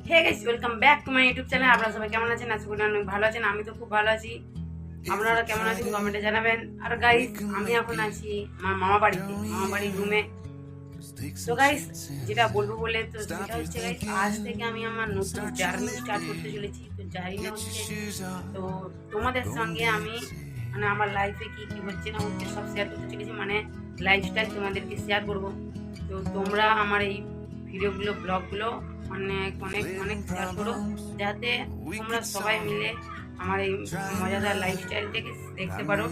Hey guys, welcome back to my YouTube channel. আপনারা সবাই কেমন আছেন? আশা করি অনেক ভালো আছেন। আমি তো খুব ভালো আছি। আপনারা কেমন আছেন কমেন্টে জানাবেন। আর গাইস, আমি এখন আছি আমার মামা বাড়িতে, মামা বাড়ির রুমে। তো গাইস, যেটা বলবো বলে তো সেটা হচ্ছে গাইস, আজ থেকে আমি আমার নতুন জার্নি স্টার্ট করতে চলেছি। তো জার্নিটা হচ্ছে, তো তোমাদের সঙ্গে আমি মানে আমার লাইফে কি কি হচ্ছে না হচ্ছে সব শেয়ার করতে চলেছি, মানে লাইফস্টাইল তোমাদেরকে শেয়ার করব। তো তোমরা আমার এই ভিডিওগুলো ব্লগগুলো অনেক অনেক অনেক শেয়ার করো, যাতে তোমরা সবাই মিলে আমার এই মজাদার লাইফস্টাইলটাকে দেখতে পারো।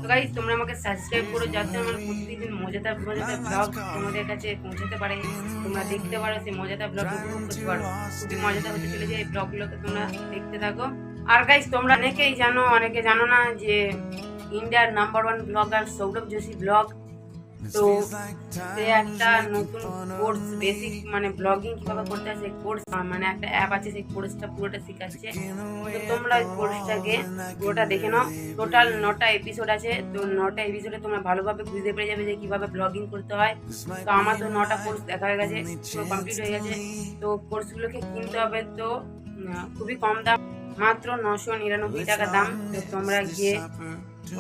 তো গাইস, তোমরা আমাকে সাবস্ক্রাইব করো, যাতে আমার প্রতিদিন মজাদার মজাদার ব্লগ তোমাদের কাছে পৌঁছাতে পারে, তোমরা দেখতে পারো, সেই মজাদার ব্লগ উপভোগ করতে পারো। খুবই মজাদার হতে চলেছে এই ব্লগগুলোকে, তোমরা দেখতে থাকো। আর গাইস, তোমরা অনেকেই জানো, অনেকে জানো না যে ইন্ডিয়ার number 1 blogger Sourav Joshi blog, তো সে একটা নতুন কোর্স, বেসিক মানে ব্লগিং কিভাবে করতে হয় সেই কোর্স, মানে একটা অ্যাপ আছে, সেই কোর্সটা পুরোটা শেখাচ্ছে। তো তোমরা ওই কোর্সটাকে পুরোটা দেখে নাও। টোটাল 9টা এপিসোড আছে। তো 9টা এপিসোডে তোমরা ভালোভাবে বুঝতে পেরে যাবে যে কিভাবে ব্লগিং করতে হয়। তো আমার তো 9টা কোর্স দেখা হয়ে গেছে, পুরো কমপ্লিট হয়ে গেছে। তো কোর্সগুলোকে কিনতে হবে, তো খুবই কম দাম, মাত্র 999 টাকা দাম। তো তোমরা গিয়ে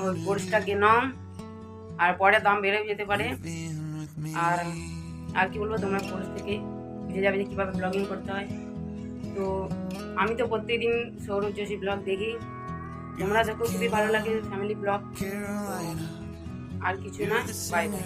ওই কোর্সটাকে নাও, আর পরে দাম বেড়েও যেতে পারে। আর আর কি বলবো, তোমরা কোর্স থেকে বুঝে যাবে যে কীভাবে ব্লগিং করতে হয়। তো আমি তো প্রত্যেকদিন সৌরভ যোশী ব্লগ দেখি, তোমরা দেখো, খুবই ভালো লাগে ফ্যামিলি ব্লগ। আর কিছু না, বাই বাই।